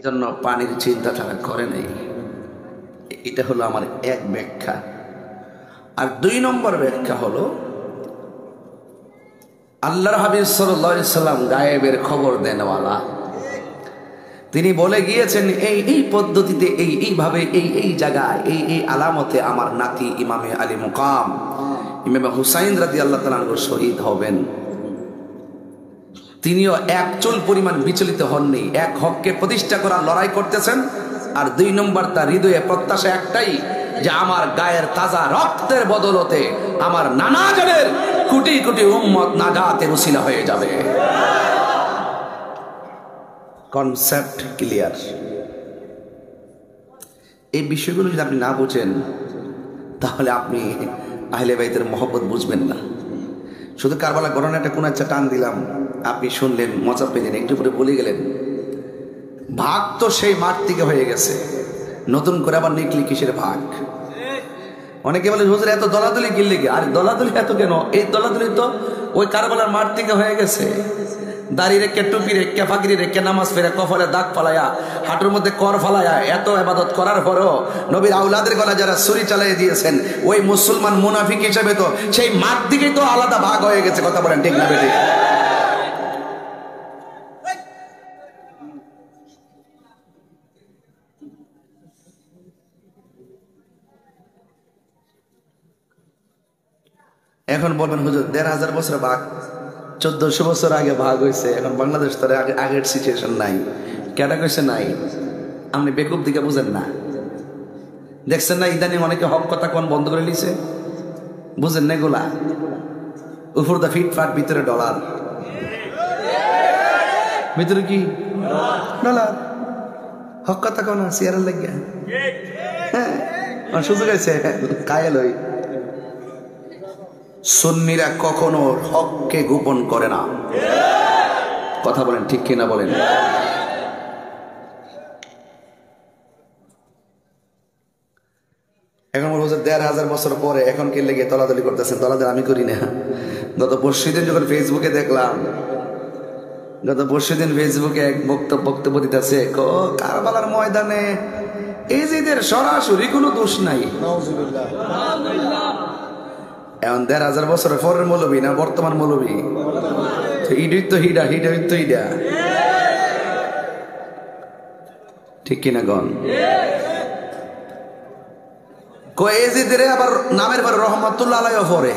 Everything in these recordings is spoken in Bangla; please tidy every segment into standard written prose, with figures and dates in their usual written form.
জন্য পানির চিন্তা তারা করে নাই। এটা হলো আমার এক ব্যাখ্যা। আর ২ নম্বর ব্যাখ্যা হলো আল্লাহর হাবিব সাল্লাল্লাহু আলাইহি সাল্লাম গায়েবের খবর দেনওয়ালা। তিনি বলে গিয়েছেন এই পদ্ধতিতে এইভাবে এই জায়গায় এই আলামতে আমার নাতি ইমামে আলী মুকাম ইমামে হুসাইন রাদিয়াল্লাহু তাআলা আনহু শহীদ হবেন। তিনিও এক চুল পরিমাণ বিচলিত হননি, এক হককে প্রতিষ্ঠা করার লড়াই করতেছেন। আর ২ নম্বর তার হৃদয়ে প্রত্যাশা একটাই যে আমার গায়ের তাজা রক্তের বদলতে আমার নানা জানের কোটি কোটি উম্মত নাজাতের উসিলা হয়ে যাবে। Concept clear. এই বিষয়গুলো যদি আপনি না বুঝেন তাহলে আপনি আহলে বাইতের মহব্বত বুঝবেন না। শুধু কারবালা ঘটনাটা কোন একটা টান দিলাম, আপনি শুনলেন, মজা পেলেন, একটু পরে বলে গেলেন। ভাগ তো সেই মাঠ থেকে হয়ে গেছে, নতুন করে আবার নিকলি কিসের ভাগ? অনেকে বলে হুজুর এত দলাদলি কিনলে কি? আর দলাদলি এত কেন? এই দলাদলি তো ওই কারবালার মাঠ থেকে হয়ে গেছে। দাড়ি রেখে, টুপি রেখে, ফাঁকরি রেখে, নামাজ ফেরে, কফলে দাগ ফালায়া, হাঁটুর মধ্যে কর ফালায়া, এত ইবাদত করার পরও নবীর আউলাদের গলা যারা ছুরি চালিয়ে দিয়েছেন, ওই মুসলমান মুনাফিক হিসেবে তো সেই মাঠ দিকেই তো আলাদা ভাগ হয়ে গেছে। কথা বলেন ঠিক না বেঠিক? এখন বলবেন হুজুর ১৫০০ বছর ভাগ, ১৪০০ বছর আগে ভাগ হয়েছে, এখন বাংলাদেশ তো আগের সিচুয়েশন নাই। কেটা কইছে নাই? আপনি বেকুব দিকে বুঝেন না। দেখছেন না ইদানিং অনেকে হক কথা কোন বন্ধ করে নিছে? বুঝেন না এগুলা? উপর দা ফিটফাট, ভিতরে ডলার। ভিতরে কি ডলার? হক কথা কোন চেয়ারের লাগিয়া? হ্যাঁ, সুযোগ আছে কায়েল হই। সুন্নিরা কখনো হককে গোপন করে না। কথা বলেন ঠিক কিনা বলেন? এখন বলছে ১৫০০ বছর পরে এখন কে লেগে তলাতলি করতেছেন? তলাতলি আমি করি না। গত পরশুদিন যখন ফেসবুকে দেখলাম, ফেসবুকে এক বক্তব্য দিতেছে, কারবালার ময়দানে এজিদের সরাসরি কোনো দোষ নাই। এখন ১৫০০ বছরের পরের মৌলবী না বর্তমান মৌলবী? হিডা ঠিক কিনা গন? এজিদের আবার নামের পরে রহমতুল্লাহ আলাইহি পড়ে,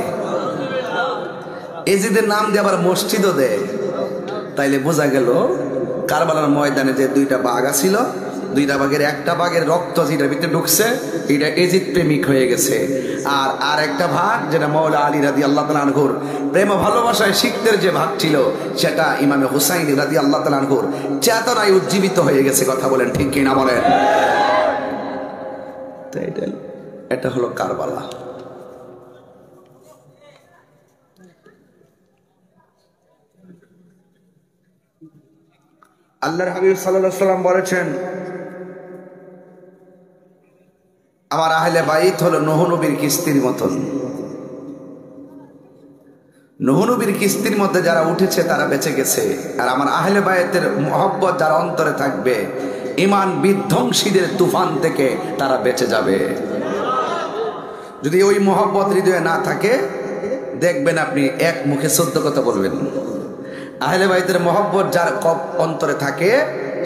এজিদের নাম দিয়ে আবার মসজিদও দেয়। তাইলে বোঝা গেল কারবালার ময়দানে যে ২টা বাঘ ছিল, ২টা বাঘের একটা বাঘের রক্ত যেটার ভিতরে ঢুকছে এটা এজিদ প্রেমিক হয়ে গেছে। আর একটা ভাগ যেটা মাওলা আলী রাদিয়াল্লাহু তাআলা আনহুর প্রেম ভালোবাসায় শিখদের যে ভাগ ছিল সেটা ইমামে হুসাইন রাদিয়াল্লাহু তাআলা আনহুর চেতনায় উজ্জীবিত হয়ে গেছে। কথা বলেন ঠিক কিনা বলেন? এটা হলো কারবালা। আল্লাহর হাবিব সাল্লাল্লাহু আলাইহি সাল্লাম বলেছেন, আমার আহলে বাইত হলো নূহ নবীর কিস্তির মতন। নূহ নবীর কিস্তির মধ্যে যারা উঠেছে তারা বেঁচে গেছে। আর আমার আহলে বাইতের মহব্বত যারা অন্তরে থাকবে, ঈমান বিধ্বংসীদের তুফান থেকে তারা বেঁচে যাবে। যদি ওই মহব্বত হৃদয়ে না থাকে, দেখবেন আপনি এক মুখে ১৪ কথা বলবেন। আহলে বাইতের মহব্বত যার অন্তরে থাকে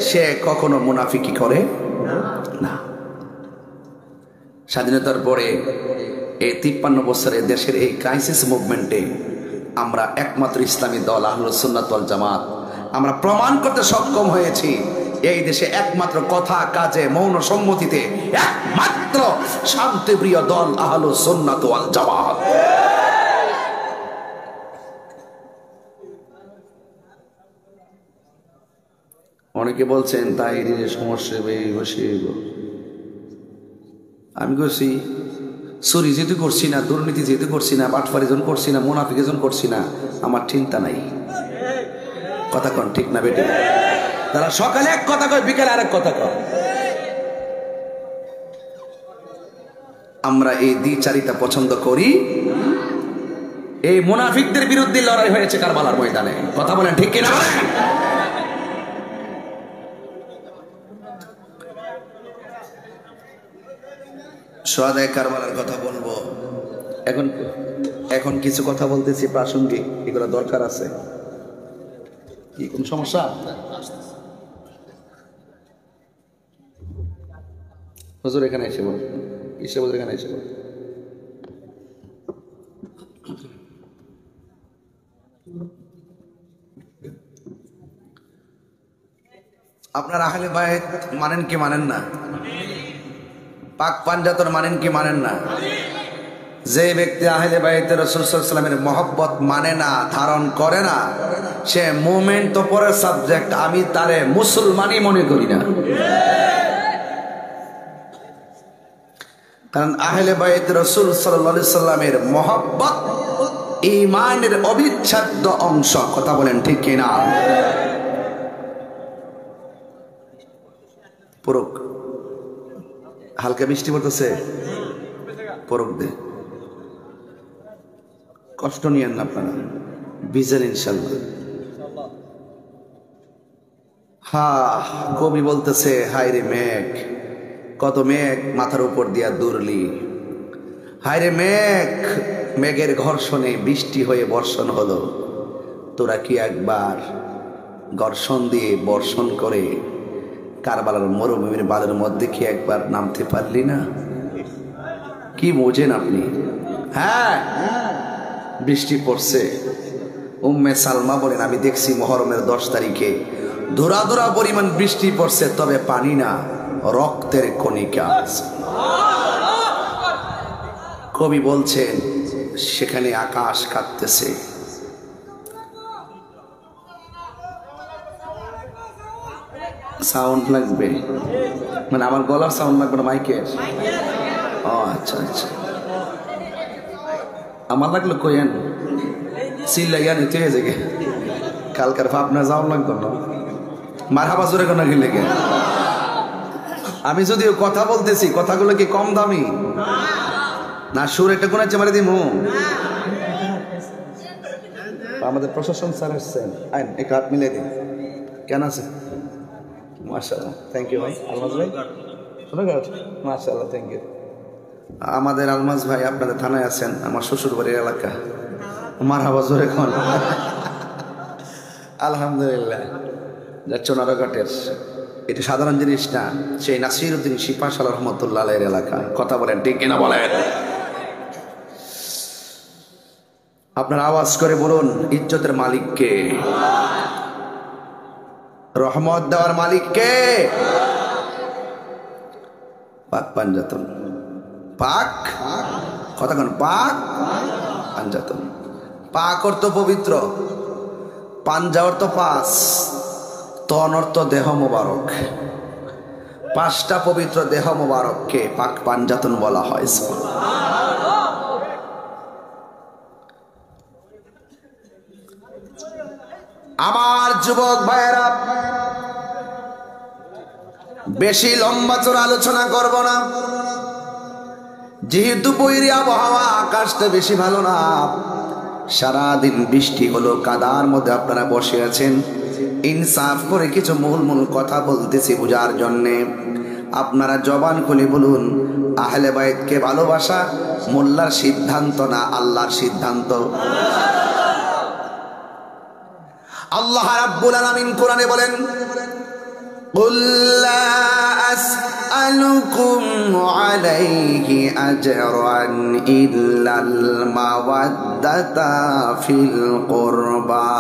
সে কখনো মুনাফিকি করে না। স্বাধীনতার পরে এই ৫৩ বছরে দেশের এই ক্রাইসিস মুভমেন্টে আমরা একমাত্র ইসলামী দল আহলুস সুন্নাত ওয়াল জামাত আমরা প্রমাণ করতে সক্ষম হয়েছি এই দেশে একমাত্র কথা কাজে মৌন সম্মতিতে একমাত্র শান্তিপ্রিয় দল আহলুস সুন্নাত ওয়াল জামাত। অনেকে বলছেন তাই সমস্যা বসে, আমি করছি চুরি যেহেতু করছি না, দুর্নীতি যেহেতু করছি না, বাটফারি যখন করছি না, মুনাফিকি যখন করছি না, আমার চিন্তা নাই। কথা কন ঠিক না বেটে? তারা সকালে এক কথা কয়, বিকালে আরেক কথা কয়। আমরা এই দ্বিচারিতা পছন্দ করি। এই মুনাফিকদের বিরুদ্ধে লড়াই হয়েছে কারবালার ময়দানে। কথা বলেন ঠিক কিনা বলেন? সোহাদায়ে কারবালার কথা বলবো। এখন এখন কিছু কথা বলতেছি প্রাসঙ্গিক, এগুলো দরকার আছে। কি কোন সমস্যা? হুজুর এখানে এসে বল, হুজুর এখানে এসে বল। আপনার আহলে বাইত মানেন কি মানেন না? পাক পাঞ্জাতন মানেন কি মানেন না? যে ব্যক্তি আহলে বাইতে রাসূল সাল্লাল্লাহু আলাইহি ওয়াসাল্লামের মহব্বত মানে না, ধারণ করে না, সে মুমিন তো পরের সাবজেক্ট, আমি তারে মুসলমানই মনে করি না। কারণ আহলে বাইতে রাসূল সাল্লাল্লাহু আলাইহি ওয়াসাল্লামের মহব্বত ঈমানের অবিচ্ছেদ্য অংশ। কথা বলেন ঠিক কি না? পরক হালকা বৃষ্টি পড়তেছে, পরক দে, কষ্ট নিয়েন না আপনারা, ভিজেন ইনশাল্লাহ। কবি বলতেছে, হায় রে মেঘ, কত মেঘ মাথার উপর দিয়া দুরলি, হায় রে মেঘ, মেঘের ঘর্ষণে বৃষ্টি হয়ে বর্ষণ হলো, তোরা কি একবার ঘর্ষণ দিয়ে বর্ষণ করে কারবালার মরুভূমির বালুর মধ্যে কি একবার নামতে পারলি না? কি বোঝেন আপনি? হ্যাঁ, বৃষ্টি পড়ছে। উম্মে সালমা বলেন, আমি দেখছি মুহররমের 10 তারিখে ধুরা ধুরা পরিমাণ বৃষ্টি পড়ছে, তবে পানি না, রক্তের কণিকা। কবি বলছেন, সেখানে আকাশ কাঁপতেছে। সাউন্ড লাগবে মানে আমার গলার সাউন্ড লাগবে না, মাইকের? ও আচ্ছা আচ্ছা, আমার লাগলো কইেন চিল্লাইয়া নিতে হয়ে যাবে। কালকার আপনার যাওয়ার লাগতো না, মারহাবা জোরে কোনো লেগে। আমি যদিও কথা বলতেছি, কথাগুলো কি কম দামি না? সুর একটা কোন মারি দিমু? আমাদের প্রশাসন স্যার এসছেন, আইন এক হাত মিলে দিন। কেন আছে? মাশাআল্লাহ, থ্যাংক ইউ ভাই। আলমাজ ভাই মাশাআল্লাহ, থ্যাংক ইউ। আমাদের আলমাজ ভাই আপনাদের থানায় আছেন, আমার শ্বশুর বাড়ির এলাকা। মারহাবা জোরে কোন। আলহামদুলিল্লাহ। চোনারঘাটের এটা সাধারণ জিনিস না, সেই নাসিরউদ্দিন শিপাশাল রহমতুল্লাহ আলাইহির এলাকা। কথা বলেন ঠিক কিনা বলেন? আপনার আওয়াজ করে বলুন, ইজ্জতের মালিক কে? রহমত দেওয়ার মালিক কে? পাক পাঞ্জাতন, পাক কথা কোন? পাক পাঞ্জাতন। পাক অর্থ পবিত্র, পাঞ্জা অর্থ পাঁচ, তন অর্থ দেহ মোবারক। 5টা পবিত্র দেহ মোবারককে পাক পাঞ্জাতন বলা হয়। আমার যুবক ভাইয়েরা, বেশি লম্বা চড়া আলোচনা করব না, যেহেতু বৈরী আবহাওয়া, আকাশটা বেশি ভালো না। সারাদিন বৃষ্টি হলো, কাদার মধ্যে আপনারা বসে আছেন। ইনসাফ করে কিছু মূল কথা বলতেছি বোঝার জন্যে। আপনারা জবান খুলে বলুন, আহলে বাইতকে ভালোবাসা মোল্লার সিদ্ধান্ত না, আল্লাহর সিদ্ধান্ত। আল্লাহ রাব্বুল আলামিন কোরআনে বলেন, قُل لَّا أَسْأَلُكُمْ عَلَيْهِ أَجْرًا إِلَّا الْمَوَدَّةَ فِي الْقُرْبَى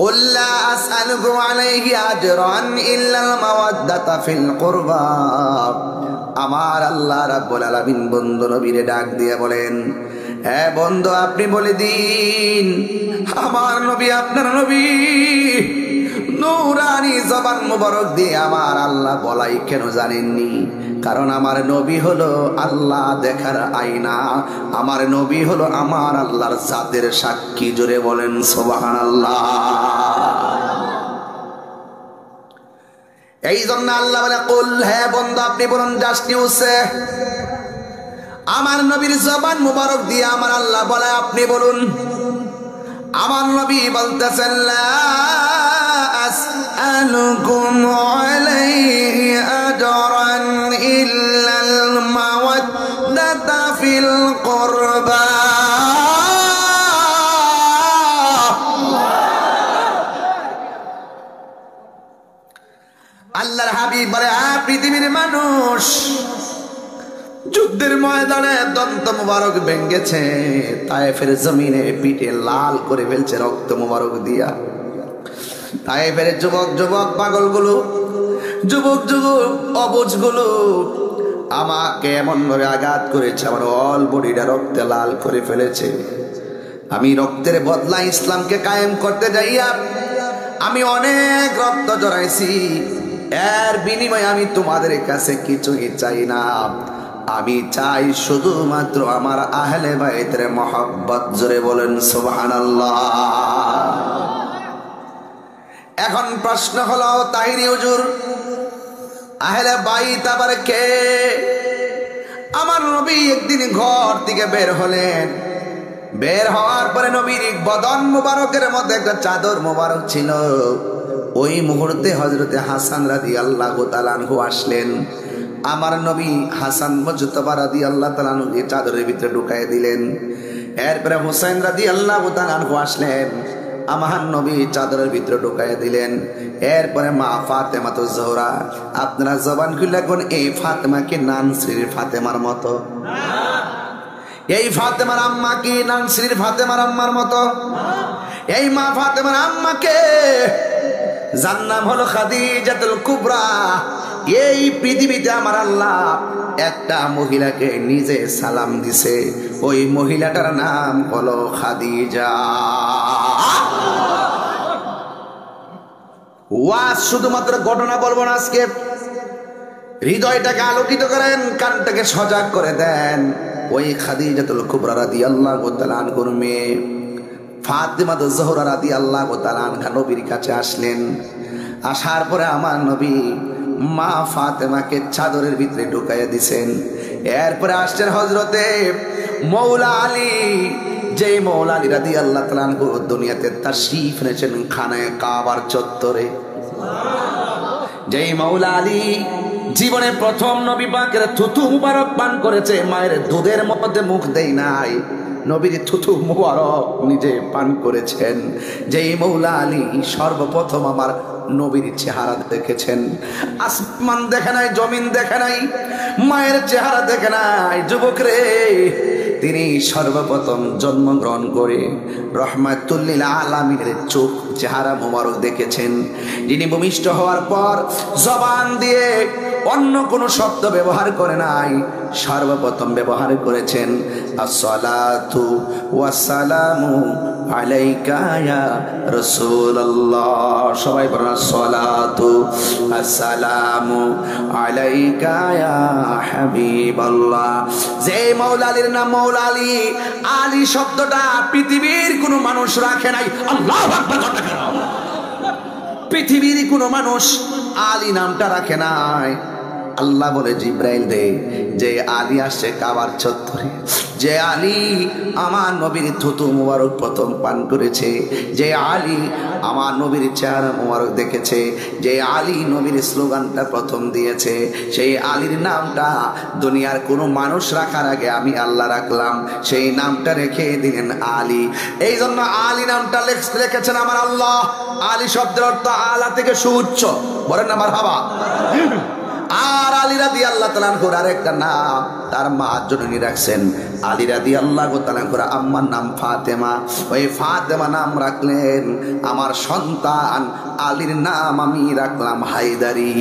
قُل لَّا أَسْأَلُكُمْ عَلَيْهِ أَجْرًا إِلَّا الْمَوَدَّةَ فِي الْقُرْبَى। আমার আল্লাহ রাব্বুল আলামিন বন্ধু নবীরে ডাক দিয়ে বলেন, হ্যাঁ বন্ধু, আপনি বলে দিন, আমার নবী আপনার নবী নূরানি জবান মুবারক দিয়ে আমার আল্লাহ বলাই কেন জানেননি? কারণ আমার নবী হলো আল্লাহ দেখার আয়না, আমার নবী হলো আমার আল্লাহর জাতের সাক্ষী। জোরে বলেন সুবহানাল্লাহ। এই জন্য আল্লাহ বলে, কুল, হ্যাঁ বন্ধু আপনি বলুন, জাস্ট নিউজে আমার নবীর জবান মুবারক দিয়ে আমার আল্লাহ বলে, আপনি বলুন, আমার নবী বলতেছেন লা আসআলুকুম আলাইহি আজরান ইল্লাল মাওয়াদ্দাতা ফিল কুরবা। আল্লাহর হাবিব বলে, পৃথিবীর মানুষ যুদ্ধের ময়দানে দন্ত মুবারক ভেঙ্গেছে, তায়েফের জমিনে পিঠে লাল করে ফেলছে রক্ত মুবারক দিয়া। তায়েফের যুবক যুবক পাগলগুলো, যুবক যুবক অবুঝগুলো আমাকে এমন ভাবে আঘাত করেছে, আমার অল বডিটা রক্তে লাল করে ফেলেছে। আমি রক্তের বদলা ইসলামকে কায়েম করতে যাইয়া আমি অনেক রক্ত জড়াইছি, এর বিনিময়ে আমি তোমাদের কাছে কিছুই চাই না, আমি চাই শুধুমাত্র আমার আহলে বাইতের মহব্বত। জোরে বলেন সুবহানাল্লাহ। এখন প্রশ্ন হলো, তাহিরি হুজুর আহলে বাইত আবার কে? আমার নবী একদিন ঘর থেকে বের হলেন, বের হওয়ার পরে নবীর বদন মুবারকের মধ্যে একটা চাদর মুবারক ছিল। ওই মুহূর্তে হযরতে হাসান রাদিয়াল্লাহু তাআলা আনহু আসলেন। আমার নবী হাসান মুজতবা রাদিয়াল্লাহু তাআলা আনহুকে চাদরের ভিতরে ঢুকায় দিলেন। এরপরে হুসাইন রাদিয়াল্লাহু তাআলা আনহু আসলেন, আমার নবী চাদরের ভিতরে ঢুকায় দিলেন। এরপরে মা ফাতেমাতুজ জোহরা, আপনারা জবান খুলে কোন এই ফাতেমাকে নানসির ফাতেমার মতো? এই ফাতেমার আম্মা কি নানসির ফাতেমার আম্মার মতো? এই মা ফাতেমার আম্মাকে যার নাম হলো খাদিজাতুল কুবরা। এই পৃথিবীতে আমার আল্লাহ একটা মহিলাকে নিজে সালাম দিছে, ওই মহিলাটার নাম হলো খাদিজা। ওয়াজ শুধুমাত্র ঘটনা বলবো না, আজকে হৃদয়টাকে আলোকিত করেন, কানটাকে সজাগ করে দেন। ওই খাদিজাতুল কুবরা রাদিয়াল্লাহু তাআলা আনহার মেয়ে ফাতেমাতুজ জোহরা রাদিয়াল্লাহু তাআলা আনহা নবীর কাছে আসলেন। আসার পরে আমার নবী মা ফাতেমাকে চাদরের ভিতরে ঢুকাইয়া দিছেন। এরপরে আসছেন হযরতে মৌলা আলী, যে মৌলা আলী রাদিয়াল্লাহু তাআলা আনহু দুনিয়াতে তাশরীফ এনেছেন খানায়ে কাবার চত্বরে। যেই মৌলা আলী জীবনে প্রথম নবী পাকের থুতু মুবারক পান করেছে, মায়ের দুধের মধ্যে মুখ দেই নাই, নবীর থুতু মুবারক নিজে পান করেছেন। যেই মৌলা আলী সর্বপ্রথম আমার নবীর চেহারা দেখেছেন। আসমান দেখে নাই, জমিন দেখে নাই, মায়ের চেহারা দেখে নাই। যুবক রে, তিনি সর্বপ্রথম জন্মগ্রহণ করে রহমাতুল লিল আলামিনের চোখ চেহারা মোবারক দেখেছেন। যিনি ভূমিষ্ঠ হওয়ার পর জবান দিয়ে অন্য কোনো শব্দ ব্যবহার করে নাই, সর্বপ্রথম ব্যবহার করেছেন আসসালাতু ওয়াসসালামু আলাইকা ইয়া রাসূলুল্লাহ। সবাই বলেন আসসালাতু আসসালামু আলাইকা ইয়া হাবিবাল্লাহ। যে মৌলা আলীর নাম মৌলা আলী, আলী শব্দটা পৃথিবীর কোনো মানুষ রাখে নাই। আল্লাহু আকবার। পৃথিবীর কোনো মানুষ আলী নামটা রাখে নাই। আল্লাহ বলে জিব্রাইল দে, যে আলী আসছে কাবার চত্বরে, যে আলী আমার নবীর থুতু মুবারক প্রথম পান করেছে, যে আলী আমার নবীর চেহারা মুবারক দেখেছে, যে আলী নবীর স্লোগানটা প্রথম দিয়েছে, সেই আলীর নামটা দুনিয়ার কোনো মানুষ রাখার আগে আমি আল্লাহ রাখলাম। সেই নামটা রেখে দিলেন আলী। এই জন্য আলী নামটা লিখেছেন আমার আল্লাহ। আলী শব্দের অর্থ আলা থেকে সুউচ্চ, বলেন না মারহাবা। আর আলী রাদিয়াল্লাহু তাআলা আনহুর আরেকটা নাম তার মা জননী রাখছেন। আলী রাদিয়াল্লাহু তাআলা আনহুর আম্মার নাম ফাতেমা। ওই ফাতেমা নাম রাখলেন আমার সন্তান আলীর নাম আমি রাখলাম হায়দারি।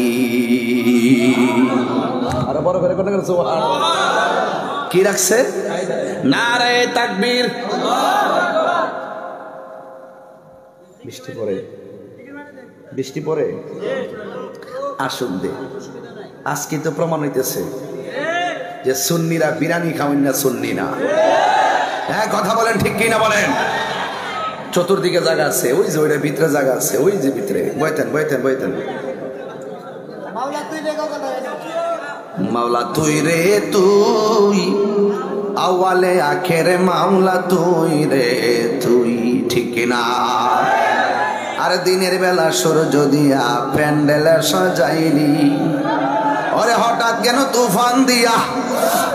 আর বড় করে কোন সুবহানাল্লাহ কি রাখছে? নারে তাকবীর। বৃষ্টি পড়ে, বৃষ্টি পড়ে আসুন দে। আজকে তো প্রমাণ হইতেছে যে সুন্নিরা বিরিয়ানি খাওয়েন না, সুন্নি না। হ্যাঁ কথা বলেন, ঠিক কিনা বলেন? চতুর্দিকে জায়গা আছে, ওই যে ওইটার ভিতরে জায়গা আছে, ওই যে ভিতরে বইতেন বইতেন বইতেন। মাওলা তুই রে তুই আওয়ালে আখেরে মাওলা তুই রে তুই, ঠিক না? আর দিনের বেলা সূর্য দিয়া প্যান্ডেলে সাজাইলি, ওরে হঠাৎ কেন তুফান দিয়া,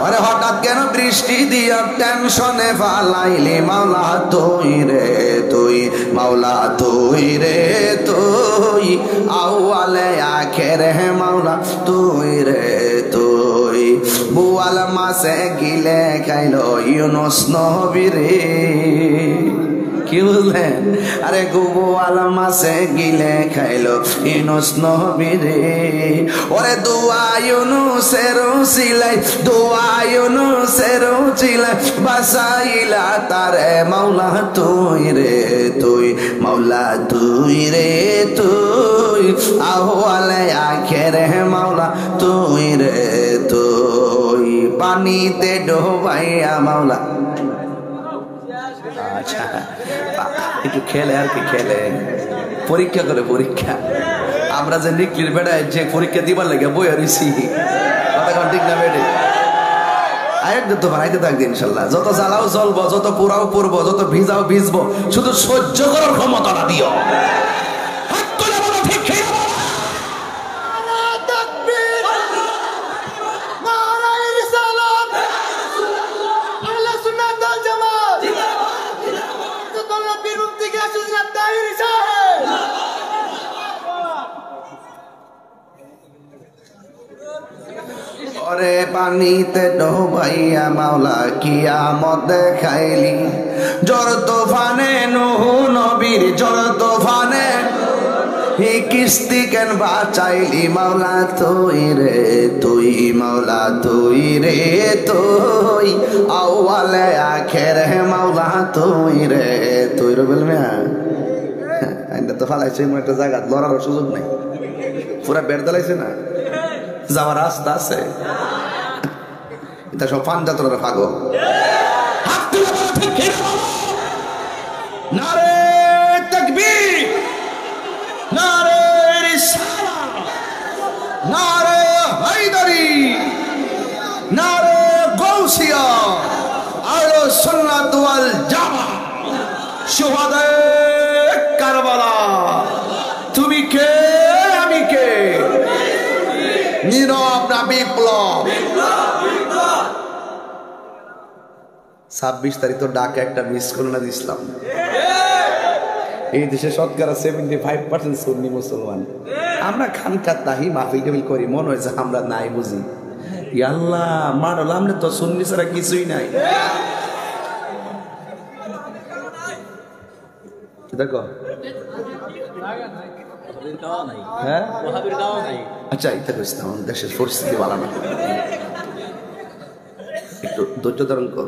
ওরে হঠাৎ কেন বৃষ্টি দিয়া টেনশনে ফালাইলি, মাওলা তুই রে তুই, মাওলা তুই রে তুই, আউয়ালে আখেরে মাওলা তুই রে তুই। বুয়াল মাসে গিলে খাইলো ইউনুস নবী রে, কি বুঝলেন? আরে গোয়াল মাসে গিলে খাইলো ইউনুস নবী রে, ওরে দোয়া ইউনুসের সিলাই, দোয়া ইউনুসের সিলাই, বাসাইলা তারে মাওলা তুই রে তুই, মাওলা তুই রে তুই, আহওয়ালে আখেরে মাওলা তুই রে তুই। পানিতে ডোবাইয়া মাওলা, আচ্ছা একটু খেলে আর কি, খেলে পরীক্ষা করে, পরীক্ষা। আমরা যে নিকলির বেড়ায় যে পরীক্ষা দিবার লাগে বই আরিছি, কথা কোন ঠিক না বেড়ে? আয়ের তো বানাইতে থাকবে ইনশাল্লাহ। যত জ্বালাও জ্বলবো, যত পুরাও পড়বো, যত ভিজাও ভিজবো, শুধু সহ্য করার ক্ষমতাটা দিও। ওরে পানিতে ডোবাইয়া মাওলা কিয়ামত দেখাইলি, ঝড় তুফানে নূহ নবীর, ঝড় তুফানে হি কিস্তি কেন বাঁচাইলি, মাওলা তুই রে তুই, মাওলা তুই রে তুই, আউয়ালে আখেরে মাওলা তুই রে তুই। রবেল মিয়া আইনা তো ফালাইছে এমন একটা জায়গা, লড়ার সুযোগ নেই, পুরা বেড় দালাইছে না, যাওয়ার রাস্তা আছে, এটা সব ফান্দা তোরা পাগল। নারে তাকবীর, নারে রিসালাত, নারে হায়দারি, নারে গাউসিয়া, আহলে সুন্নাত ওয়াল জামাত, শুহাদায়ে কারবালা। তুমি কে আমি কে? নীরব না বিপ্লব? 26 তারিখ তো ডাকে একটা মিস করল না ইসলাম। এই দেশে শতকরা 75% সুন্নি মুসলমান। আমরা খানকা তাহি মাহফিল টাফিল করি, মনে হয় যে আমরা নাই বুঝি। আল্লাহ মারল, আমরা তো সুন্নি ছাড়া কিছুই নাই। দেখো হ্যাঁ, আচ্ছা এটা কইছিলাম, দেশের পরিস্থিতি ভালো না, একটু ধৈর্য ধারণ কর,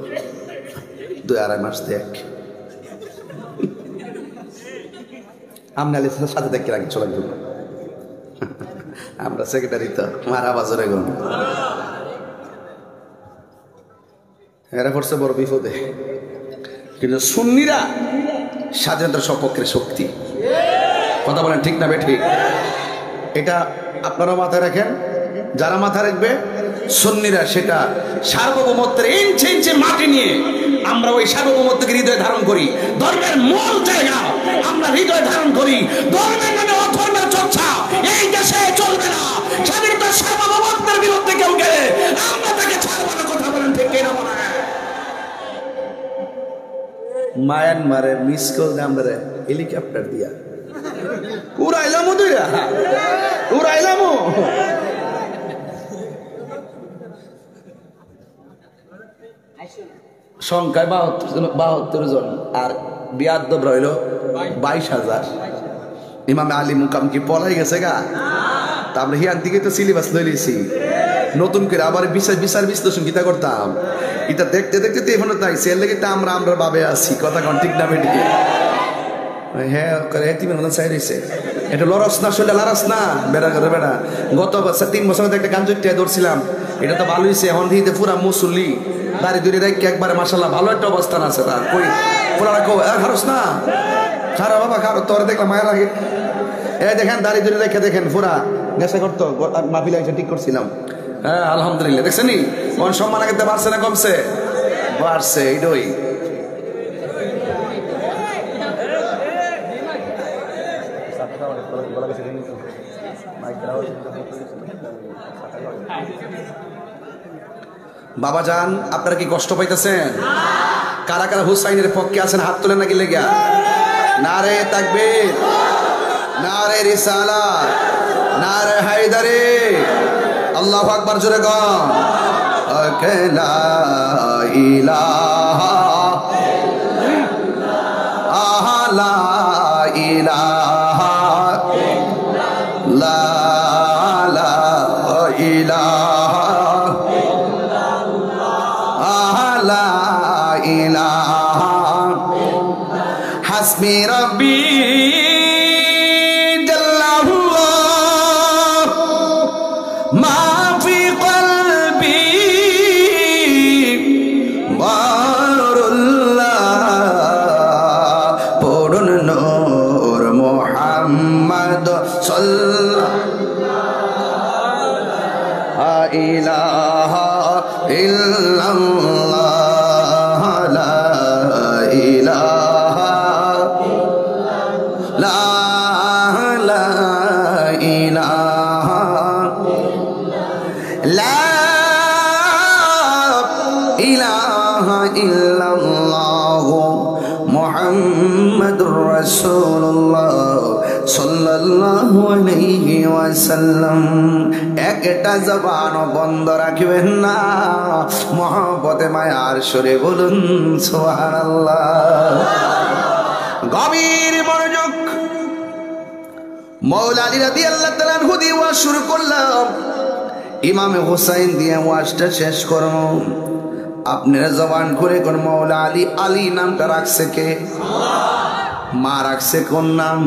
2-2.5 মাস দেখ। আমরা সাথে দেখে রাখি, চলে যাবো আমরা সেক্রেটারি তো মারা বাজারে গো, এরা পড়ছে বড় বিপদে। কিন্তু সুন্নিরা স্বাধীনতার সপক্ষের শক্তি, কথা বলেন ঠিক না বেঠিক? এটা আপনারা মাথায় রাখেন, যারা মাথায় রাখবে সুন্নিরা সেটা সার্বভৌমত্বের ইঞ্চে ইঞ্চে মাটি নিয়ে আমরা ওই সার্বভৌমত্বকে হৃদয়ে ধারণ করি। ধর্মের মূল জায়গা আমরা হৃদয়ে ধারণ করি। ধর্মের নামে অধর্মের চর্চা এই দেশে চলবে না। স্বাধীনতার সার্বভৌমত্বের বিরুদ্ধে কেউ গেলে আমরা তাকে ছাড়বো না, কথা বলেন ঠিক কিনা বলেন? মায়ানমারে মিস করলে আমরা হেলিকপ্টার দিয়া উড়াইলাম, উড়াইলাম। সংখ্যায় 72 জন, আর বিয়াদ্দব রইল 22,000। ইমামে আলী মুকাম কি পলাই গেছে গা? তা আমরা হিয়ান দিকে তো সিলেবাস লই লিছি নতুন করে, আবার বিচার বিশ্লেষণ কিতা করতাম, এটা দেখতে দেখতে তো এখনো তাই সেল লেগে আমরা ভাবে আছি, কথা কন ঠিক না বেটি? হ্যাঁ করে তুমি চাই রয়েছে, এটা লরস না, শরীরটা লারাস না, বেড়া করে বেড়া। গত বছর 3 বছর মধ্যে একটা গান জুটিয়া ধরছিলাম, এটা তো ভালো হয়েছে। এখন দিতে পুরা মুসল্লি দাড়ি দুড়ি রেখে একবারে মাসাল্লাহ ভালো একটা অবস্থান আছে তার। কই পুরা রাখো খারস না, খারো বাবা খারো, তোর দেখলাম মায়া লাগে। দেখেন দাড়ি দুড়ি রেখে দেখেন পুরা নেশা করতো, মাহফিলে এসে ঠিক করছিলাম। হ্যাঁ আলহামদুলিল্লাহ, দেখছেন নি কোন সম্মান আগে বাড়ছে না কমছে? বাড়ছে এইটাই। বাবা যান, আপনারা কি কষ্ট পাইতেছেন? কারা কারা হুসাইনের পক্ষে আছেন হাত তোলেন নাকি লেগা? নারে তাকবীর, নারে রিসালাত, নারে হায়দারি, আল্লাহু আকবার জোরে গান। লা ইলাহা লা ইলাহা লা ইলাহা লা ইলাহা হাসবি রাব্বি জাল্লাল্লাহ মা ফি কলবি বারুল্লাহ পড়ুন নূর মুহাম্মদ সাল্লাল্লাহু ইলাহা ইল্লাল্লাহ লা ইলাহা লা ইলাহা লা ইলাহা ইল্লাল্লাহ মুহাম্মাদুর রাসূলুল্লাহ সাল্লাল্লাহু আলাইহি ওয়াসাল্লাম। একটা জবান বন্ধ রাখবেন না, মহব্বতে মায়ার সুরে বলুন সুবহানাল্লাহ। গভীর মনোযোগ। মাওলা আলী রাদিয়াল্লাহু তাআলা আনহু দিয়ে ওয়াজ শুরু করলাম, ইমামে হুসাইন দিয়ে ওয়াজটা শেষ করব। আপনারা জবান করে কোন মাওলা আলী, আলী নামটা রাখছে কে? মা রাখছে কোন নাম?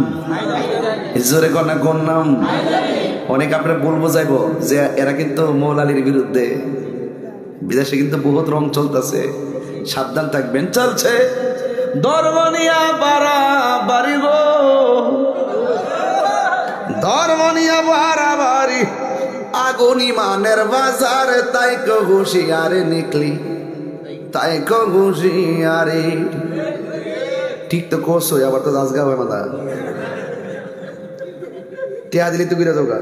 জোরে কোন না কোন নাম? অনেক আপনার ভুল বোঝাইবো যে এরা কিন্তু মাওলা আলীর বিরুদ্ধে। বিদেশে কিন্তু বহুত রং চলতেছে, সাবধান থাকবেন। চলছে ধর্মনিয়া বাড়াবাড়ি গো, ধর্মনিয়া বাড়াবাড়ি, আগুন ইমানের বাজারে, তাই কো হুঁশিয়ারে নিকলি, তাই কো হুঁশিয়ারে। ঠিক তো কোসো, আবার তো দাসগা হয় মাথা টিয়া দিলি তো বিরোধ হোক।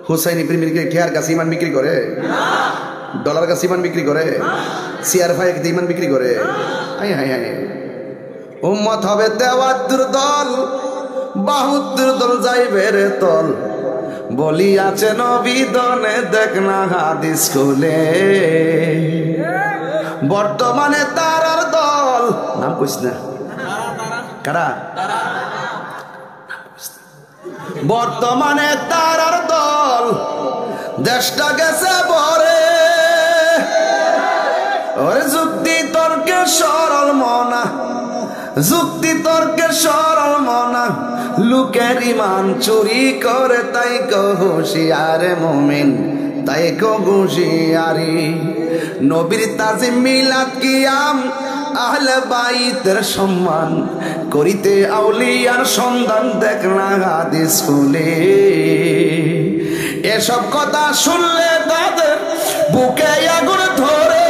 হুসাইনি প্রেমিক টিয়ার কাছে ইমান বিক্রি করে, ডলার কাছে ইমান বিক্রি করে, সিআর ভাই ইমান বিক্রি করে। হাই হাই হাই, উম্মত হবে ৭৩ দল, ৭২ দল যাইবে রে তল, বলি আছে নবিদনে দেখ না হাদিস খুলে। বর্তমানে তারার দল, নাম কইস না কারা, বর্তমানে তারার দল, দেশটা গেছে বরে। ওরে যুক্তি তর্কে সরল মনা, যুক্তি তর্কে সরল মনা, লোকের ইমান চুরি করে, তাই কো হুঁশিয়ারে মুমিন, তাই কো হুঁশিয়ারি। নবীর তাজিম মিলাদ কিয়াম, আহলে বাইতের সম্মান করিতে আউলিয়ার সন্ধান, দেখ না হাদিস খুলে। এসব কথা শুনলে তাদের বুকে আগুন ধরে।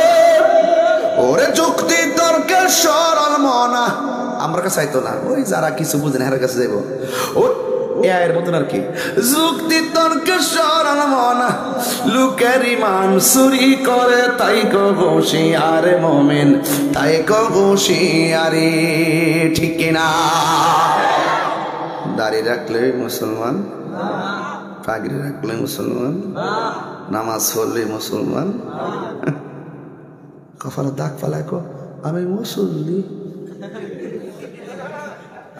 ওরে যুক্তি তর্কের সরল মনা, আমার কাছে আইতো না, ওই যারা কিছু বুঝে না এর কাছে যাইব। ও এর মতন আর কি, যুক্তি তর্কের সরল মনা, লোকের ইমান চুরি করে, তাই কো হুঁশিয়ারে মুমিন, তাই কো হুঁশিয়ারি। ঠিক কিনা? দাড়ি রাখলে মুসলমান, পাগড়ি রাখলে মুসলমান, নামাজ পড়লে মুসলমান, কপালে দাগ ফালাই কো আমি মুসল্লি।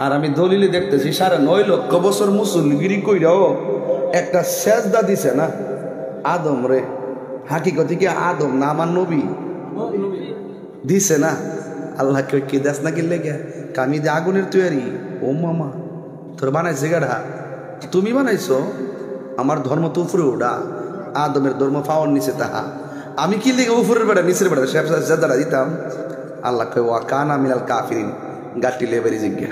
আর আমি দলিলে দেখতেছি ৯.৫ লক্ষ বছর মুসল্লিগিরি কইরাও একটা সেজদা দিছে না আদম রে। হাকিকতে কি আদম না আমার নবী? দিছে না। আল্লাহ কি দেশ নাকি লেগে কামি যে আগুনের তৈরি। ও মামা তোর বানাইছে গাড়া, তুমি বানাইছো? আমার ধর্ম তো উপরে ওটা, আদমের ধর্ম পাওয়ার নিচে তাহা। আমি কি লিখে উপরের বেড়া নিচের বেড়া সেজদাটা দিতাম? আল্লাহ কই ওয়া কানা মিনাল কাফিরিন, গাটি লেবেরি জিজ্ঞা।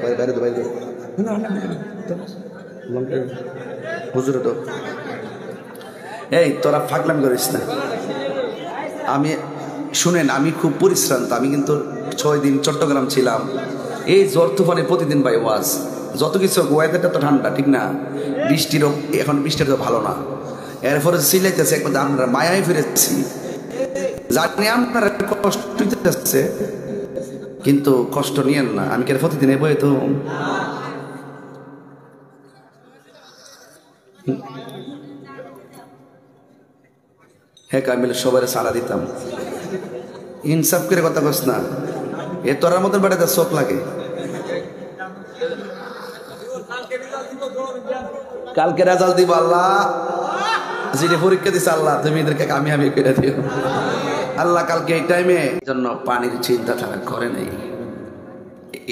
বাইরে তো বাইরে হুজুরে তো এই তোরা ফাগলামি করিস না। আমি শুনেন, আমি খুব পরিশ্রান্ত। আমি কিন্তু 6 দিন চট্টগ্রাম ছিলাম। এই জ্বর তুফানে প্রতিদিন ভাই ওয়াজ, যত কিছু ওয়েদারটা তো ঠান্ডা, ঠিক না? বৃষ্টিরও এখন বৃষ্টিটা তো ভালো না। এরপরে সিলাইতেছে একবার আপনারা মায়ায় ফিরেছি, জানি আপনারা কষ্ট হইতেছে, কিন্তু কষ্ট নিয়েন না। আমি কে প্রতিদিন বই তো হ্যাঁ কামিল সবাই সারা দিতাম। ইনসাফ করে কথা কস না, এ তোরার মতন বেড়াতে চোখ লাগে। কালকে রেজাল্ট দিব আল্লাহ, যেটা পরীক্ষা দিছে আল্লাহ তুমি এদেরকে কামিয়াবি করে দিও আল্লাহ। কালকে এই টাইমে জন্য পানির চিন্তা তারা করে নেই।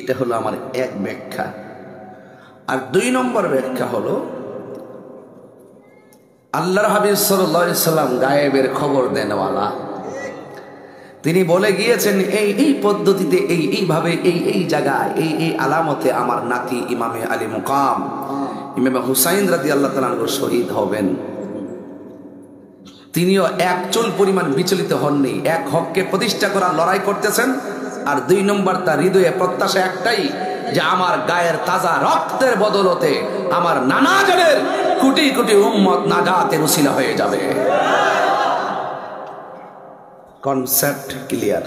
এটা হলো আমার এক ব্যাখ্যা। আর 2 নম্বর ব্যাখ্যা হলো আল্লাহর হাবিব সাল্লাল্লাহু আলাইহি সাল্লাম গায়েবের খবর দেনওয়ালা। তিনি বলে গিয়েছেন এই পদ্ধতিতে এইভাবে এই জায়গায় এই আলামতে আমার নাতি ইমামে আলী মুকাম ইমামে হুসাইন রাদিয়াল্লাহু তাআলা আনহু শহীদ হবেন। তিনিও এক চুল পরিমাণ বিচলিত হননি, এক হককে প্রতিষ্ঠা করার লড়াই করতেছেন। আর 2 নম্বর তার হৃদয়ে প্রত্যাশা একটাই, যে আমার গায়ের তাজা রক্তের বদলতে আমার নানা জানের কোটি কোটি উম্মত নাজাতের উসিলা হয়ে যাবে। Concept clear.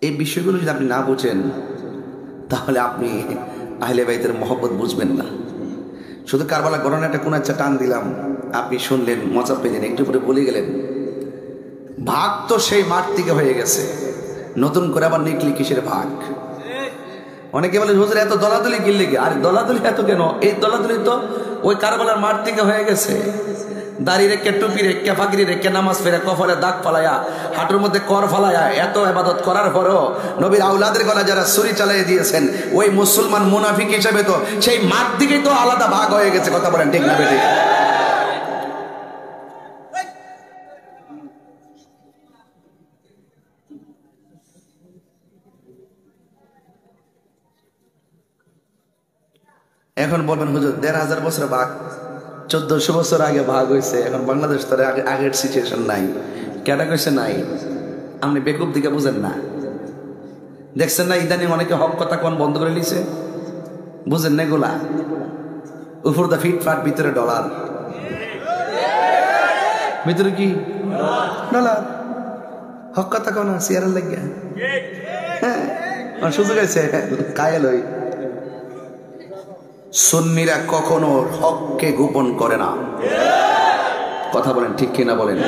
এই বিষয়গুলো যদি আপনি না বুঝেন, তাহলে আপনি আহলে বাইতের মহব্বত বুঝবেন না। শুধু কারবালা ঘটনাটা কোন একটা টান দিলাম, আপনি শুনলেন, মজা পেলেন, একটু পরে বলে গেলেন। ভাগ তো সেই মাঠ থেকে হয়ে গেছে, নতুন করে আবার নিকলি কিসের ভাগ? অনেকে বলে হুজুর এত দলাদলি কিনলে কি? আর দলাদলি এত কেন? এই দলাদলি তো ওই কারবালার মাঠ থেকে হয়ে গেছে। দাড়ি রেখে, টুপি রেখে, ফাঁকরি রেখে, নামাজ ফেরে, কফলে দাগ ফালায়া, হাঁটুর মধ্যে কর ফালায়া, এত ইবাদত করার পরও নবীর আউলাদের গলা যারা ছুরি চালিয়ে দিয়েছেন, ওই মুসলমান মুনাফিক হিসেবে তো সেই মাঠ দিকেই তো আলাদা ভাগ হয়ে গেছে। কথা বলেন ঠিক না বেঠিক? এখন বলবেন হুজুর 1500 বছর ভাগ, 1400 বছর আগে ভাগ হয়েছে, এখন বাংলাদেশ তো আগের সিচুয়েশন নাই। কেটা কইছে নাই? আপনি বেকুব দিকে বুঝেন না। দেখছেন না ইদানিং অনেকে হক কথা কোন বন্ধ করে নিছে, বুঝেন না এগুলা? উপর দা ফিটফাট, ভিতরে ডলার। ভিতরে কি ডলার? হক কথা কোন সিয়ারের লাগিয়া হ্যাঁ সুযোগ আছে কায়েল হই। সুন্নিরা কখনো হককে গোপন করে না। কথা বলেন ঠিক কিনা বলেন?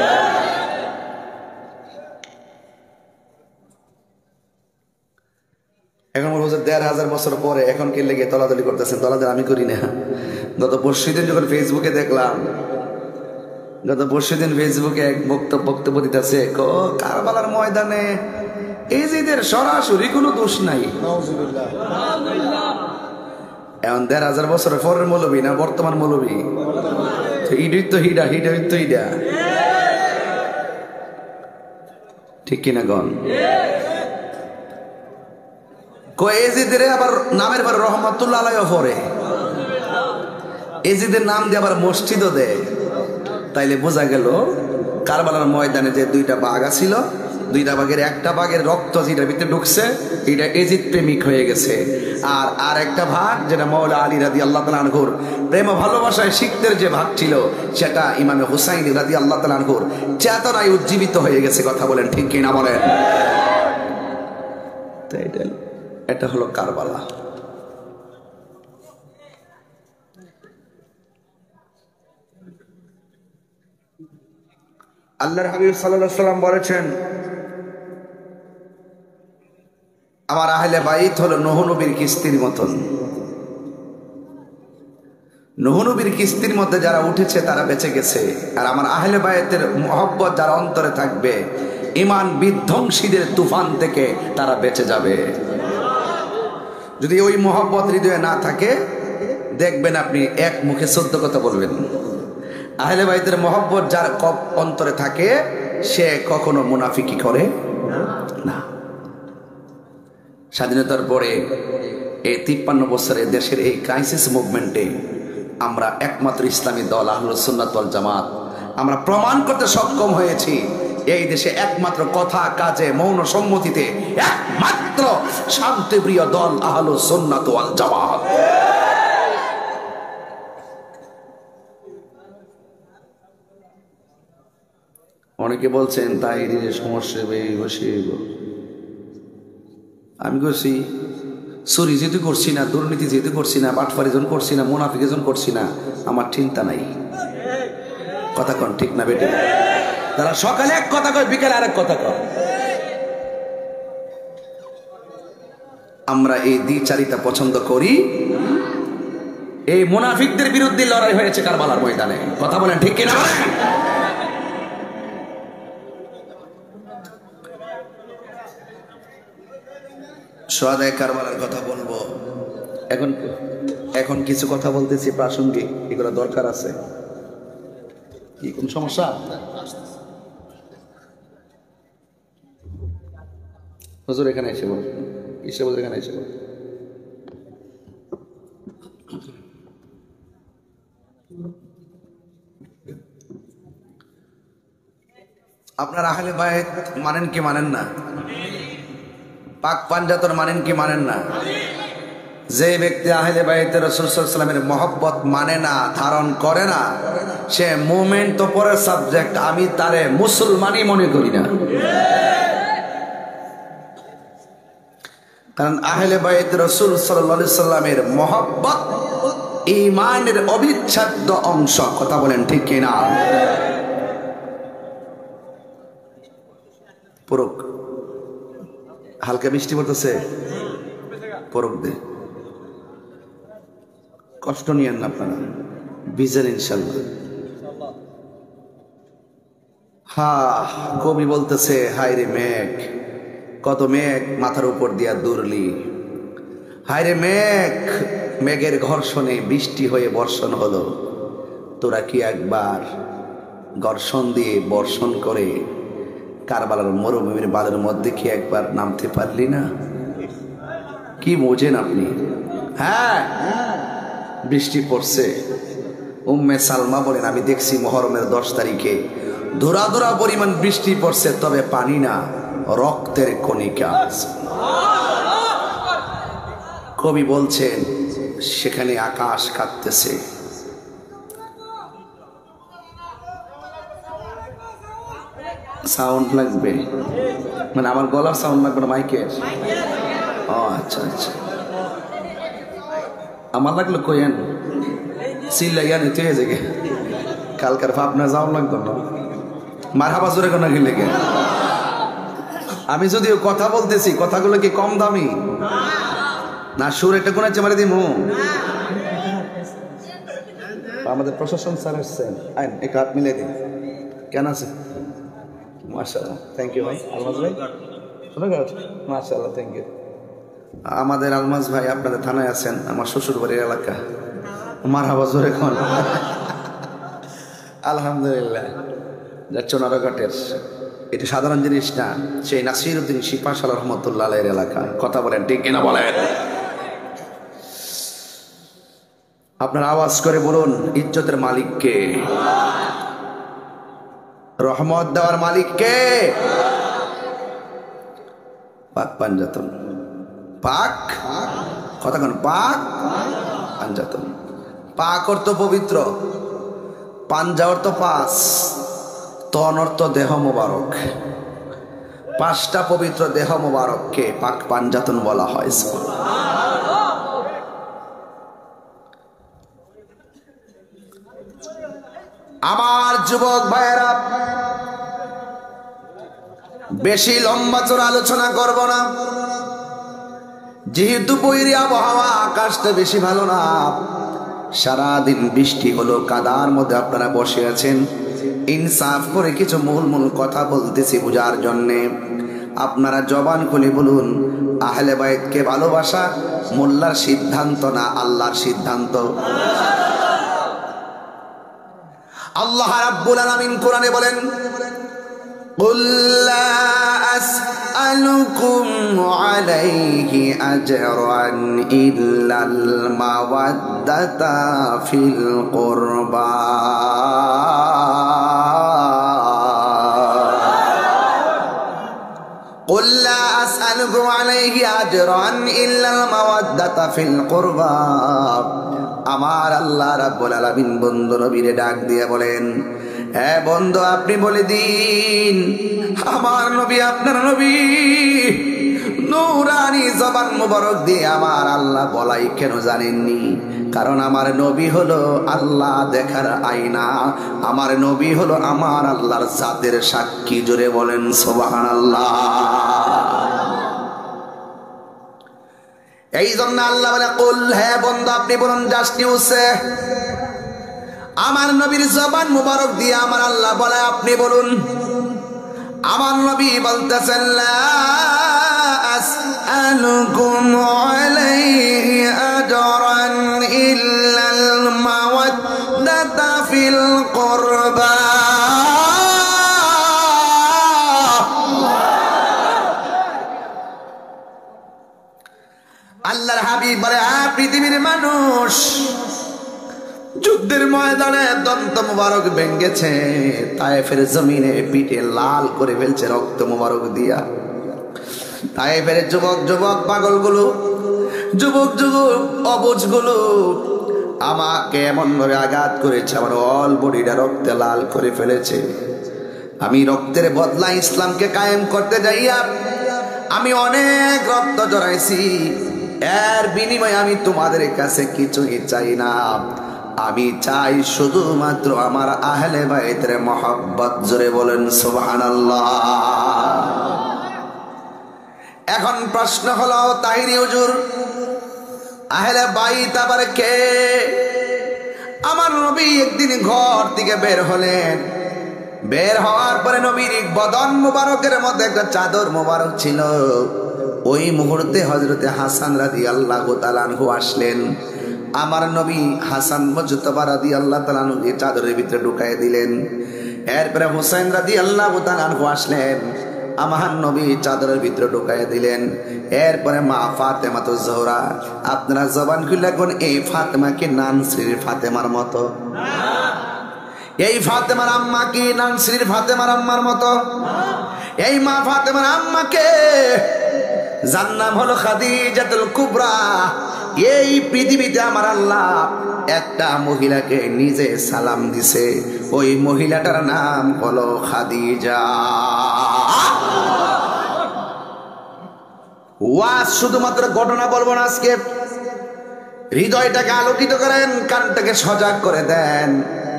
এখন বলবো যে 1500 বছর পরে এখন কে লেগে তলাতলি করতেছেন? তলাতলি আমি করি না। গত পরশুদিন যখন ফেসবুকে দেখলাম, ফেসবুকে এক বক্তব্য দিতেছে, কারবালার ময়দানে এজিদের সরাসরি কোনো দোষ নাই। এখন 1500 বছরের পরের মৌলবী না বর্তমান মৌলবী? হিডা ঠিক কিনা গন? এজিদের আবার নামের পরে রহমাতুল্লাহ আলাইহি পড়ে, এজিদের নাম দিয়ে আবার মসজিদও দেয়। তাইলে বোঝা গেল কারবালার ময়দানে যে 2টা বাঘ ছিল, 2টা বাঘের একটা বাঘের রক্ত যেটার ভিতরে ঢুকছে, এটা এজিদ প্রেমিক হয়ে গেছে। আর একটা ভাগ যেটা মাওলা আলী রাদিয়াল্লাহু তাআলা আনহুর প্রেম ভালোবাসায় শিখতের যে ভাগ ছিল, সেটা ইমামে হুসাইন রাদিয়াল্লাহু তাআলা আনহুর চেতনায় উজ্জীবিত হয়ে গেছে। কথা বলেন ঠিক কিনা বলেন? এটা হলো কারবালা। আল্লাহর হাবিব সাল্লাল্লাহু আলাইহি সাল্লাম বলেছেন, আমার আহলে বাইত হলো নূহ নবীর কিস্তির মতন। নূহ নবীর কিস্তির মধ্যে যারা উঠেছে তারা বেঁচে গেছে। আর আমার আহলে বাইতের মহব্বত যারা অন্তরে থাকবে, ঈমান বিধ্বংসীদের তুফান থেকে তারা বেঁচে যাবে। যদি ওই মহব্বত হৃদয়ে না থাকে, দেখবেন আপনি এক মুখে 14 কথা বলবেন। আহলে বাইতের মহব্বত যার অন্তরে থাকে, সে কখনো মুনাফিকি করে না। স্বাধীনতার পরে এই 53 বছরে দেশের এই ক্রাইসিস মুভমেন্টে আমরা একমাত্র ইসলামী দল আহলুস সুন্নাত ওয়াল জামাত আমরা প্রমাণ করতে সক্ষম হয়েছি এই দেশে একমাত্র কথা কাজে মৌন সম্মতিতে একমাত্র শান্তিপ্রিয় দল আহলুস সুন্নাত ওয়াল জামাত। অনেকে বলছেন তাই সমস্যা বসে আমি করছি চুরি যেহেতু করছি না, দুর্নীতি যেহেতু করছি না, বাটফারি যখন করছি না, মুনাফিক যখন করছি না, আমার চিন্তা নাই। কথা কন ঠিক না বেটে? তারা সকালে এক কথা কয়, বিকালে আরেক কথা কয়। আমরা এই দ্বিচারিতা পছন্দ করি। এই মুনাফিকদের বিরুদ্ধে লড়াই হয়েছে কারবালার ময়দানে। কথা বলেন ঠিক কিনা? সোহাদায়ে কারবালার কথা বলবো। এখন কিছু কথা বলতেছি প্রাসঙ্গিক, এগুলো দরকার আছে। কি কোন সমস্যা? হুজুর এখানে এসে বল, এখানে এসে বল। আপনারা আহলে বাইত মানেন কি মানেন না? পাক পাঞ্জাতন মানেন কি মানেন না? যে ব্যক্তি আহলে বাইতে রাসূল সাল্লাল্লাহু আলাইহি ওয়াসাল্লামের মহব্বত মানে না, ধারণ করে না, সে মুমিন তো পরের সাবজেক্ট, আমি তারে মুসলমানই মনে করি না। কারণ আহলে বাইত রাসূল সাল্লাল্লাহু আলাইহি ওয়াসাল্লামের মহব্বত ঈমানের অবিচ্ছেদ্য অংশ। কথা বলেন ঠিক কিনা? পরক হালকা বৃষ্টি পড়তেছে, পরক দে, কষ্ট নিয়েন না আপনারা, ভিজেন ইনশাল্লাহ। কবি বলতেছে, হায়রে মেঘ, কত মেঘ মাথার উপর দিয়া দুরলি। হায়রে মেঘ, মেঘের ঘর্ষণে বৃষ্টি হয়ে বর্ষণ হলো। তোরা কি একবার ঘর্ষণ দিয়ে বর্ষণ করে কারবালার মরুভূমির বালুর মধ্যে কি একবার নামতে পারলি না? কি বোঝেন আপনি? হ্যাঁ, বৃষ্টি পড়ছে। উম্মে সালমা বলেন, আমি দেখছি মুহররমের 10 তারিখে ধুরা পরিমাণ বৃষ্টি পড়ছে, তবে পানি না, রক্তের কণিকা। কবি বলছেন, সেখানে আকাশ কাঁপতেছে। সাউন্ড লাগবে মানে আমার গলার সাউন্ড লাগবে না, মাইকের? ও আচ্ছা আচ্ছা, আমার লাগলো কইেন চিল্লাইয়া নিতে হয়ে যাবে। কালকার ভাবনা যাও লাগতো না, মারহাবা জোরে কোন লেগে। আমি যদিও কথা বলতেছি, কথাগুলো কি কম দামি না? সুর একটা কোন মারি দিমু? আমাদের প্রশাসন স্যার এসছেন, আইন এক হাত মিলে দিন। কেন আছে? মাশাআল্লাহ, থ্যাংক ইউ ভাই। আলমাজ ভাই মাশাআল্লাহ, থ্যাংক ইউ। আমাদের আলমাজ ভাই আপনাদের থানায় আছেন, আমার শ্বশুর বাড়ির এলাকা। মারহাবা জোরে কোন। আলহামদুলিল্লাহ। যাচ্ছে নারাঘাটের, এটা সাধারণ জিনিস না, সেই নাসিরউদ্দিন শিপাশাল রহমতুল্লাহ আলাইহির এলাকা। কথা বলেন ঠিক কিনা বলেন? আপনারা আওয়াজ করে বলুন, ইজ্জতের মালিক কে? রহমত দেওয়ার মালিক কে? পাক পাঞ্জাতন, পাক, কথা কোন? পাক পাঞ্জাতন। পাক অর্থ পবিত্র, পাঞ্জা অর্থ পাঁচ, তন অর্থ দেহ মোবারক। 5টা পবিত্র দেহ মোবারককে পাক পাঞ্জাতন বলা হয়। আমার যুবক ভাইয়েরা, বেশি লম্বা চড়া আলোচনা করব না, যেহেতু বৈরী আবহাওয়া, আকাশটা বেশি ভালো না। সারাদিন বৃষ্টি হলো, কাদার মধ্যে আপনারা বসে আছেন। ইনসাফ করে কিছু মূল কথা বলতেছি বোঝার জন্যে। আপনারা জবান খুলে বলুন, আহলে বাইতকে ভালোবাসা মোল্লার সিদ্ধান্ত না, আল্লাহর সিদ্ধান্ত। আল্লাহ রাব্বুল আলামিন কোরআনে বলেন, কুল লা আসআলুকুম আলাইহি আজরান ইল্লাল মাওয়াদ্দাতা ফিল কুরবা قل لا أسألكم عليه أجرا إلا المودة في القربى আমার আল্লাহ রাব্বুল আলামিন বন্ধু নবীরে ডাক দিয়ে বলেন, হে বন্ধু আপনি বলে দিন আমার নবী আপনার নবী নূরানি জবান মুবারক দিয়ে আমার আল্লাহ বলাই কেন জানেননি? কারণ আমার নবী হলো আল্লাহ দেখার আয়না, আমার নবী হলো আমার আল্লাহর জাতের সাক্ষী। জোরে বলেন সুবহানাল্লাহ। এই জন্য আল্লাহ বলে কুল, হে বন্ধু আপনি বলুন জাস্ট নিউজে আমার নবীর জবান মুবারক দিয়ে আমার আল্লাহ বলে আপনি বলুন, আমার নবী বলতেছেন লা আসআলুকুম আলাইহি আজরান ইল্লাল মাওয়াদ্দাতা ফিল কুরবা। আল্লাহর হাবিব বলে পৃথিবীর মানুষ যুদ্ধের ময়দানে দন্ত মুবারক ভেঙ্গেছে, তায়েফের জমিনে পিঠে লাল করে ফেলছে রক্ত মুবারক দিয়া। তায়েফের যুবক যুবক পাগলগুলো, যুবক যুবক অবুঝগুলো আমাকে এমন ভাবে আঘাত করেছে, আমার অল বডিটা রক্তে লাল করে ফেলেছে। আমি রক্তের বদলা ইসলামকে কায়েম করতে যাইয়া আমি অনেক রক্ত জড়াইছি, এর বিনিময়ে আমি তোমাদের কাছে কিছুই চাই না, আমি চাই শুধুমাত্র আমার আহলে বাইতের মহব্বত। জোরে বলেন সুবহানাল্লাহ। এখন প্রশ্ন হলো তাহিরি হুজুর আহলে বাইত আবার কে? আমার নবী একদিন ঘর থেকে বের হলেন, বের হওয়ার পরে নবীর বদন মুবারকের মধ্যে একটা চাদর মুবারক ছিল। ওই মুহূর্তে হযরতে হাসান রাদিয়াল্লাহু তাআলা আনহু আসলেন। আমার নবী হাসান মুজতবা রাদিয়াল্লাহু তাআলা আনহু চাদরের ভিতরে ঢুকায় দিলেন। এরপরে হুসাইন রাদিয়াল্লাহু তাআলা আনহু আসলেন, আমার নবী চাদরের ভিতরে ঢুকায় দিলেন। এরপরে মা ফাতেমাতুজ জোহরা, আপনারা জবান খুলে কোন এই ফাতেমা কি নানসির ফাতেমার মতো? এই ফাতেমার আম্মা কি নানসির ফাতেমার আম্মার মতো? এই মা ফাতেমার আম্মাকে যার নাম হলো খাদিজাতুল কুবরা। এই পৃথিবীতে আমার আল্লাহ একটা মহিলাকে নিজে সালাম দিছে, ওই মহিলাটার নাম হলো খাদিজা। ওয়াজ শুধুমাত্র ঘটনা বলবো না, আজকে হৃদয়টাকে আলোকিত করেন, কানটাকে সজাগ করে দেন।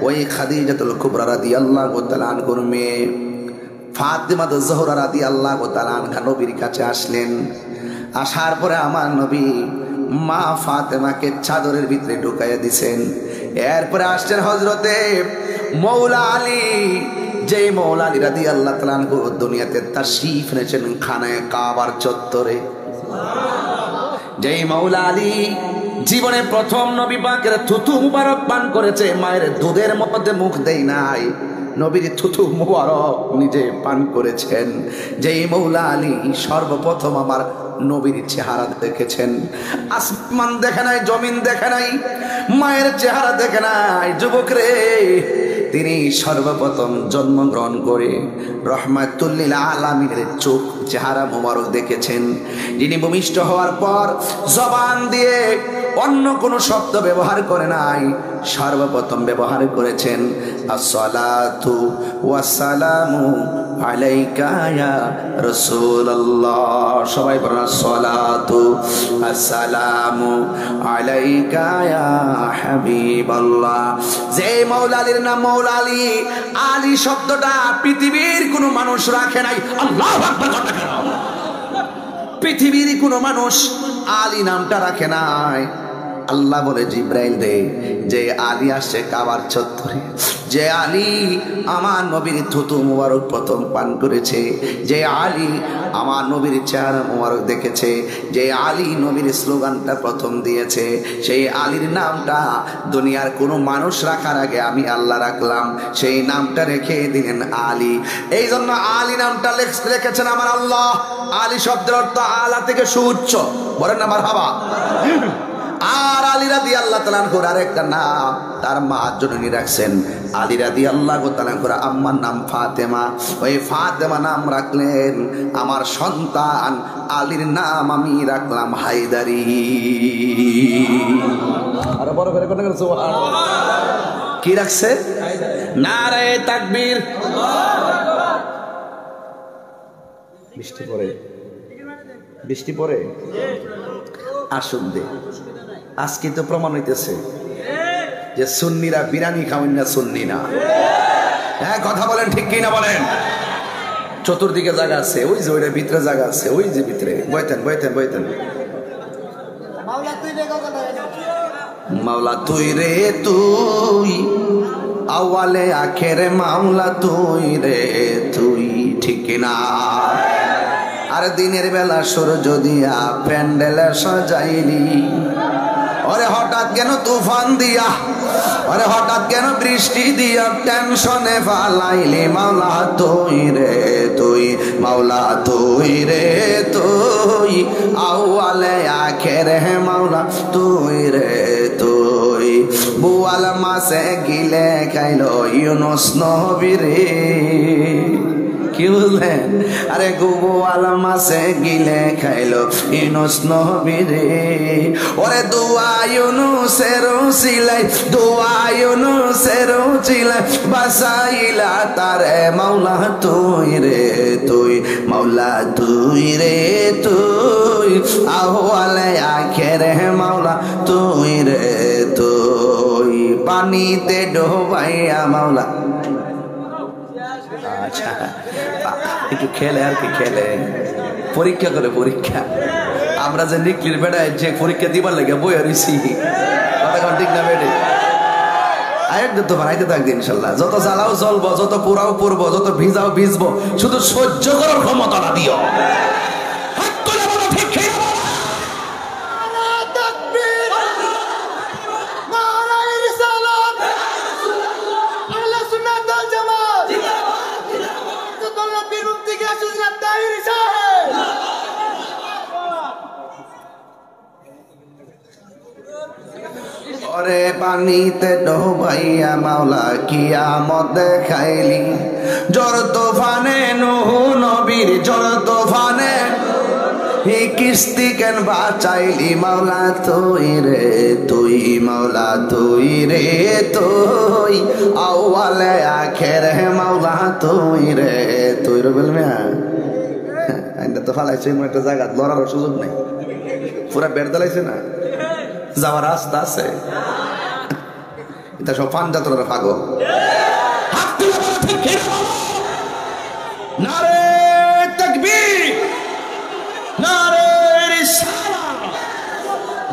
ওই খাদিজাতুল কুবরা রাদিয়াল্লাহু তাআলা আনহার মেয়ে ফাতেমাতুজ জোহরা রাদিয়াল্লাহু তাআলা আনহা নবীর কাছে আসলেন। আসার পরে আমার নবী মা ফাতেমাকে চাদরের ভিতরে ঢুকাইয়া দিছেন। এরপরে আসছেন হযরতে মৌলা আলী, যে মৌলা আলী রাদিয়াল্লাহু তাআলা আনহু দুনিয়াতে তাশরীফ এনেছেন খানায়ে কাবার চত্বরে। যেই মৌলা আলী জীবনে প্রথম নবী পাকের থুতু মুবারক পান করেছে, মায়ের দুধের মধ্যে মুখ দেই নাই, নবীর থুতু মুবারক নিজে পান করেছেন। যেই মৌলা আলী সর্বপ্রথম আমার নবীর চেহারা দেখেছেন। আসমান দেখে নাই, জমিন দেখে নাই, মায়ের চেহারা দেখে নাই। যুবক রে, তিনি সর্বপ্রথম জন্মগ্রহণ করে রহমাতুল লিল আলামিনের চোখ চেহারা মোবারক দেখেছেন। যিনি ভূমিষ্ঠ হওয়ার পর জবান দিয়ে অন্য কোনো শব্দ ব্যবহার করে নাই, সর্বপ্রথম ব্যবহার করেছেন আসসালাতু ওয়াসসালামু আলাইকা ইয়া রাসূলুল্লাহ। সবাই বলেন আসসালাতু আসসালামু আলাইকা ইয়া হাবিবাল্লাহ। যে মৌলা আলীর নাম মৌলা আলী, আলী শব্দটা পৃথিবীর কোনো মানুষ রাখে নাই। আল্লাহু আকবার। পৃথিবীর কোনো মানুষ আলী নামটা রাখে নাই। আল্লাহ বলে জিব্রাইল দে, যে আলী আসছে কাবার চত্বরে, যে আলী আমার নবীর থুতু মুবারক প্রথম পান করেছে, যে আলী আমার নবীর চেহারা মুবারক দেখেছে, যে আলী নবীর স্লোগানটা প্রথম দিয়েছে, সেই আলীর নামটা দুনিয়ার কোনো মানুষ রাখার আগে আমি আল্লাহ রাখলাম। সেই নামটা রেখে দিলেন আলী। এই জন্য আলী নামটা রেখেছেন আমার আল্লাহ। আলী শব্দের অর্থ আলা থেকে সুউচ্চ, বলেন না মারহাবা। আর আলী রাদিয়াল্লাহু তাআলা আনহুর আরেকটা নাম তার মা জননী রাখছেন আলী রাদিয়াল্লাহু তাআলা আনহুর আম্মার নাম ফাতেমা। ওই ফাতেমা নাম রাখলেন আমার সন্তান আলীর নাম আমি রাখলাম হায়দারি। আরে বড় করে কোন সুবহানাল্লাহ। কি রাখছে? নারে তাকবীর। বৃষ্টি পড়ে, বৃষ্টি পড়ে আসুন দে। আজকে তো প্রমাণ হইতেছে যে সুন্নিরা বিরিয়ানি খাওয়েন না, সুন্নি না। হ্যাঁ কথা বলেন, ঠিক কিনা বলেন? চতুর্দিকে জায়গা আছে, ওই যে ওইটা ভিতরে জায়গা আছে, ওই যে ভিতরে বইতেন বইতেন বইতেন। মাওলা তুই রে তুই, আওয়ালে আখেরে মাওলা তুই রে তুই, ঠিক কিনা? আর দিনের বেলা সূর্য দিয়া প্যান্ডেলে সাজাইলি, ওরে হঠাৎ কেন তুফান দিয়া, ওরে হঠাৎ কেন বৃষ্টি দিয়া টেনশনে ফালাইলি। মাওলা তুই রে তুই, মাওলা তুই রে তুই, আউয়ালে আখেরে মাওলা তুই রে তুই। বুয়াল মাসে গিলে খাইলো ইউনুস নবী রে। কি বুঝলেন? আরে গোয়াল মাসে গিলে খাইলো ইউনুস নবী রে। ওরে দোয়া ইউনুসের সিলাই, দোয়া ইউনুসের চিলাই, বাসাইলা তারে মাওলা তুই রে তুই, মাওলা তুই রে তুই, আহওয়ালে আখেরে মাওলা তুই রে তুই। পানিতে ডোবাইয়া মাওলা। আচ্ছা একটু খেলে আর কি, খেলে পরীক্ষা করে, পরীক্ষা। আমরা যে নিকলির বেড়ায় যে পরীক্ষা দিবার লাগে বই আরিছি, কথা ঠিক না বেড়ে? আরেকটা তো বানাইতে থাকবে ইনশাল্লাহ। যত জ্বালাও জ্বলবো, যত পোড়াও পড়বো, যত ভিজাও ভিজবো, শুধু সহ্য করার ক্ষমতা না দিও। ওরে পানিতে ডোবাইয়া মাওলা কিয়ামত দেখাইলি, জ্বর তোফানে নূহ নবীর, জ্বর তোফানে হি কিস্তি কেন বাঁচাইলি। মাওলা তুই রে তুই, মাওলা তুই রে তুই, আউয়ালে আখেরে মাওলা তুই রে তুই। রবিল মিয়া আইনা তো ফালাইছে এমন একটা জায়গা, লড়ার সুযোগ নেই, পুরা বেড় দালাইছে না, যাওয়ার রাস্তা আছে। এটা সব ফান যাত্রার পাগল। নারে তাকবীর, নারে রিসালাত,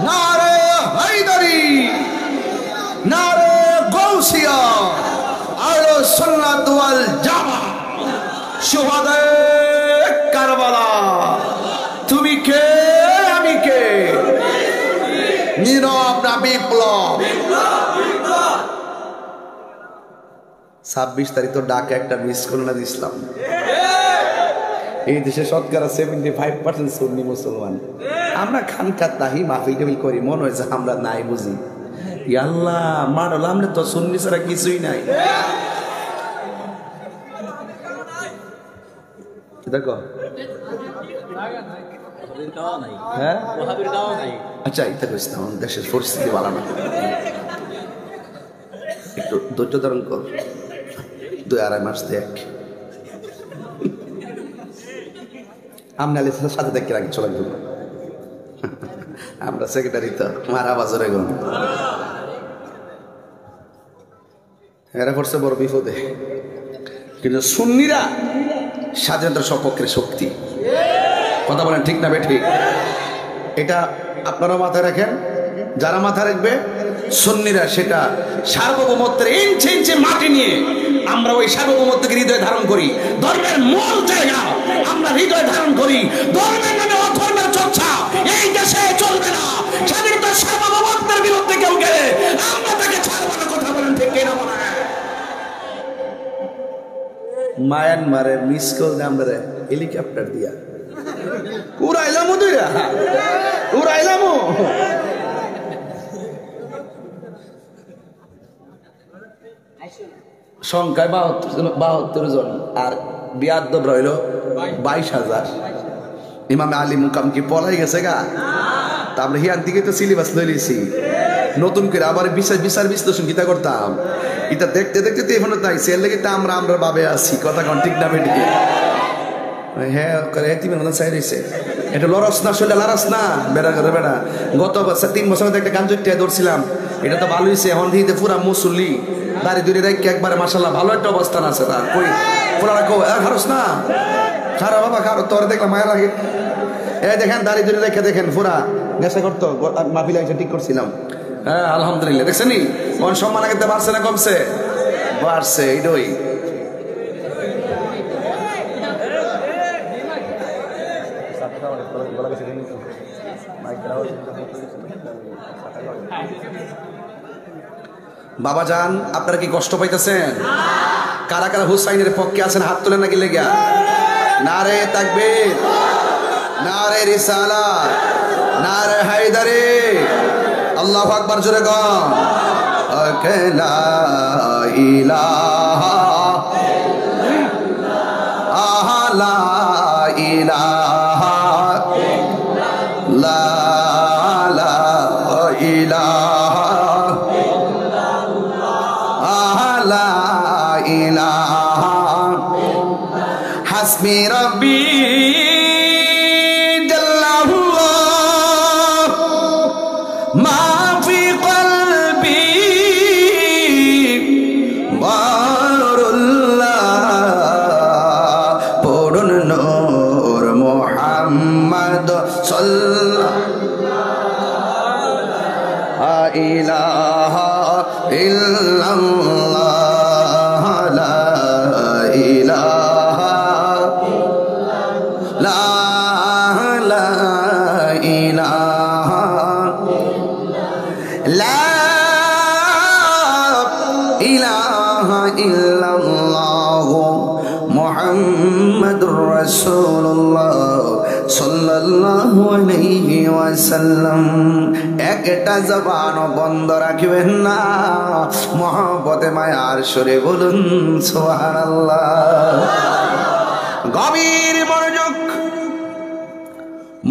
নারে হায়দারি, নারে গাউসিয়া, আহলে সুন্নাত ওয়াল জামাত, শুহাদায়ে কারবালা। তুমি কে আমি কে? নীরব না বিপ্লব? 26 তারিখ তো ডাকে একটা মিস করোনা দিছিলাম। এই দেশে শতকরা 75% সুন্নি মুসলমান। আমরা খানকাত নাহি মাহফিল টাফিল করি, মনে হয় যে আমরা নাই বুঝি। আল্লাহ মারলাম, আমরা তো সুন্নি ছাড়া কিছুই নাই। দেখো হ্যাঁ, আচ্ছা এটা কইস না, দেশের পরিস্থিতি ভালো না, একটু ধৈর্য ধারণ কর, 2-2.5 মাস দেখ। আমরা সাথে দেখে রাখি, চলে যাবো আমরা সেক্রেটারি তো মারা বাজারে গো। এরা পড়ছে বড় বিপদে, কিন্তু সুন্নিরা স্বাধীনতার সপক্ষের শক্তি। কথা বলেন ঠিক না বে ঠিক? এটা আপনারা মাথায় রাখেন। যারা মাথা রাখবে সুন্নিরা সেটা সার্বভৌমত্বের ইঞ্চে ইঞ্চে মাটি নিয়ে আমরা ওই সার্বভৌমত্বকে হৃদয়ে ধারণ করি। ধর্মের মূল জায়গা আমরা হৃদয়ে ধারণ করি। ধর্মের নামে অধর্মের চর্চা এই দেশে চলবে না। স্বাধীনতার সার্বভৌমত্বের বিরুদ্ধে কেউ গেলে আমরা তাকে ছাড়বো না। কথা বলেন ঠিক কিনা বলেন? মায়ানমারের মিস কল আমরা হেলিকপ্টার দিয়া উড়াইলামও উড়াইলামও সংখ্যায় 72 জন আর বিয়াদ্দব রইল 22,000। ইমামে আলী মুকাম কি পলাই গেছে গা? তারপরে হিয়ার দিকে তো সিলেবাস লই লিছি নতুন করে আবার বিচার বিশ্লেষণ কিতা করতাম। এটা দেখতে দেখতে তো এখনো তাই সেল লেগে আমরা ভাবে আছি। কথা কন ঠিক না বেটি? হ্যাঁ করে তুমি মনে চাই রয়েছে এটা লরস না শরীরে লারাস না বেড়া করে বেড়া। গত বছর 3 বছর মধ্যে একটা গান জুটিয়া ধরছিলাম, এটা তো ভালো হয়েছে। এখন দিতে পুরা মুসল্লি দাড়ি দুড়ি রেখে একবারে মাসাল্লাহ ভালো একটা অবস্থান আছে তার। কই পুরা রাখো খারস না খারো বাবা খারো তোর দেখলাম মায়া লাগে। দেখেন দাড়ি দুড়ি রেখে দেখেন পুরা নেশা করতো মাহফিলে এসে ঠিক করছিলাম। হ্যাঁ আলহামদুলিল্লাহ দেখছেন নি কোন সম্মান আগে বাড়ছে না কমছে? বাড়ছে। এইটাই বাবা যান আপনারা কি কষ্ট পাইতেছেন? কারা কারা হুসাইনের পক্ষে আছেন হাত তোলেন নাকি লেগা? নারে তাকবীর, নারে রিসালাত, নারে হায়দারি, আল্লাহু আকবার জোরে গান। লা ইলাহা লা ইলাহা লা ইলাহা লা ইলাহা হাসবি রাব্বি জাল্লাল্লাহ মা ফি কলবি বারুল্লাহ পড়ুন নূর মুহাম্মদ সাল্লাল্লাহু লা ইলাহা ইল্লাল্লাহ লা ইলাহা লা ইলাহা লা ইলাহা ইল্লাল্লাহ মুহাম্মাদুর রাসূলুল্লাহ সাল্লাল্লাহু আলাইহি ওয়াসাল্লাম। একটা জবান বন্ধ রাখবেন না, মহব্বতে মায়ার সুরে বলুন সুবহানাল্লাহ। গভীর মনোযোগ।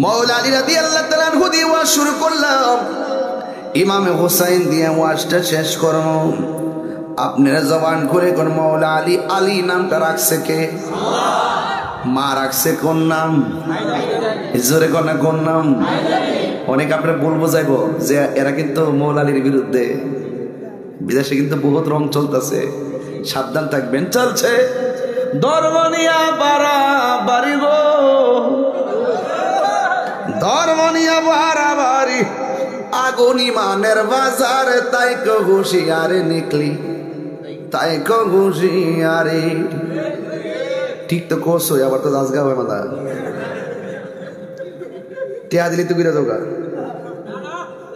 মাওলা আলী রাদিয়াল্লাহু তাআলা আনহু দিয়ে ওয়াজ শুরু করলাম। ইমামে হুসাইন দিয়ে ওয়াজটা শেষ করব। আপনারা জবান করে কোন মাওলা আলী, আলী নামটা রাখছে কে? মা রাখছে কোন নাম? জোরে কোন না কোন নাম? অনেক আপনারা ভুল বোঝাইবো যে এরা কিন্তু মাওলা আলীর বিরুদ্ধে। বিদেশে কিন্তু বহুত রং চলতেছে, সাবধান থাকবেন। চলছে ধর্মনিয়া বাড়াবাড়ি গো, ধর্মনিয়া বাড়াবাড়ি আগুন ইমানের বাজারে, তাই কো হুঁশিয়ারে নিকলি, তাই কো হুঁশিয়ারে। ঠিক তো কোস হই, আবার তো দাসগা হয় মাদা টিয়া দিলি তো বিরা দোকা।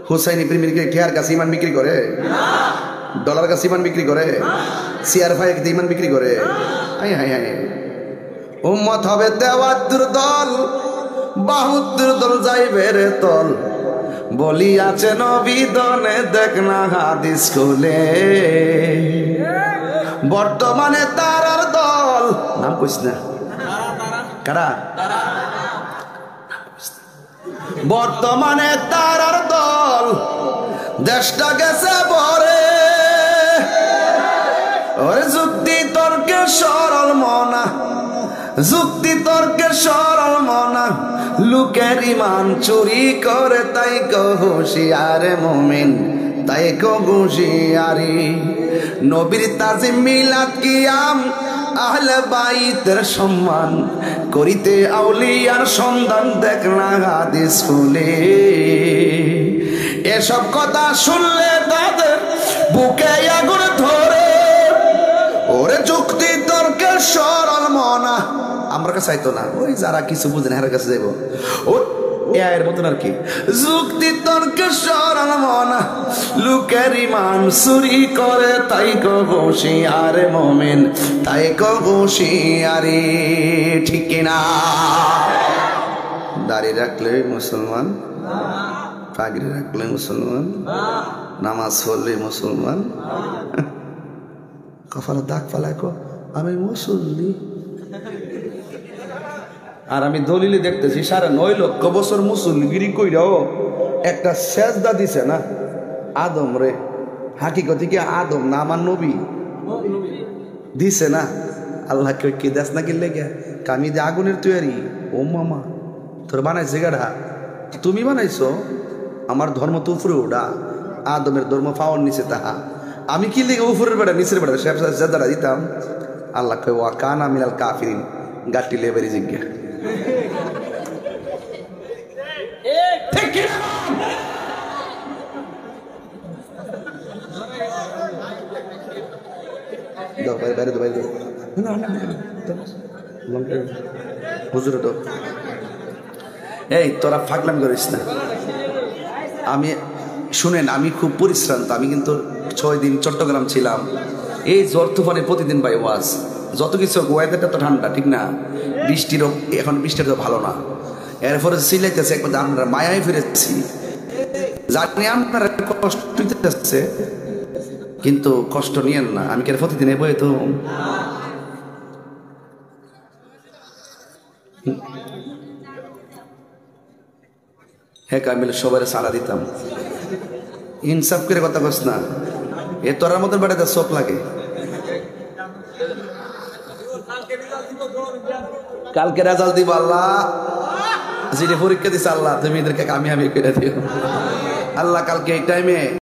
হুসাইনি প্রেমিক টিয়ার কাছে ইমান বিক্রি করে, ডলার কাছে ইমান বিক্রি করে, সিআর ভাই ইমান বিক্রি করে। হাই হাই হাই, উম্মত হবে 73 দল, 72 দল যাইবে রে তল। বলি আছে নবী দনে দেখ না হাদিস খুলে। বর্তমানে তারার দল, নাম কইস না কারা? বর্তমানে তারার দল, দেশটা গেছে ভরে। ওরে যুক্তি তর্কে সরল মনা, যুক্তি তর্কে সরল মনা, লোকের ইমান চুরি করে, তাই কো হুঁশিয়ারে মুমিন, তাই কো হুঁশিয়ারি। নবীর তাজিম মিলাদ কিয়াম, আহলে বাইতের সম্মান করিতে আউলিয়ার সন্ধান দেখ না হাদিস খুলে। এসব কথা শুনলে তাদের বুকে আগুন ধরে। ওরে যুক্তি তর্কের সরল মনা আমার কাছে চাইতো না, ওই যারা কিছু বুঝেন এর কাছে যাইব। ও এর মতন আর কি, যুক্তি তর্কের সরল মনা লোকের ইমান চুরি করে, তাই কবসি আরে মোমেন তাই কবসি আরে, ঠিক কিনা? দাড়ি রাখলে মুসলমান, পাগড়ি রাখলে মুসলমান, নামাজ পড়লে মুসলমান, কপালে দাগ ফালায় আমি মুসল্লি। আর আমি দলিলে দেখতেছি 9.5 লক্ষ বছর মুসল্লিগিরি কইরাও একটা সেজদা দিছে না আদম রে। হাকিকতে কি আদম না আমার নবী দিছে না? আল্লাহ কি দেশ না কিনলে গে কামি যে আগুনের তৈরি। ও মামা তোর বানাইছে গাড়া, তুমি বানাইছো? আমার ধর্ম তো উপরে ওডা, আদমের ধর্ম পাওয়ার নিচে তাহা। আমি কি লিখে উপরের বেড়া নিচের বেড়া সেজদাটা দিতাম? আল্লাহ কই ওয়া কানা মিনাল কাফিরিন, গাটি লেবেরি জিজ্ঞা। এই তোরা ফাগলাম করিস না। আমি শুনেন, আমি খুব পরিশ্রান্ত। আমি কিন্তু 6 দিন চট্টগ্রাম ছিলাম। এই জ্বর তুফানে প্রতিদিন ভাই ওয়াজ, যত কিছু ওয়েদারটা তো ঠান্ডা, ঠিক না? বৃষ্টিরও এখন বৃষ্টিটা তো ভালো না। এরপরে সিলাইতেছে একবার আপনারা মায়ায় ফিরেছি, জানি আপনারা কষ্ট দিতেছে, কিন্তু কষ্ট নিয়েন না। আমি কি প্রতিদিন বই তো হ্যাঁ কামিল সবাই সাড়া দিতাম। ইনসাফ করে কথা কস না, এ তোরার মতন বেড়াতে চোখ লাগে। কালকে রেজাল্ট দিব আল্লাহ, যিনি পরীক্ষা দিছে আল্লাহ তুমি এদেরকে কামিয়াবি করে দিও আল্লাহ। কালকে এই টাইমে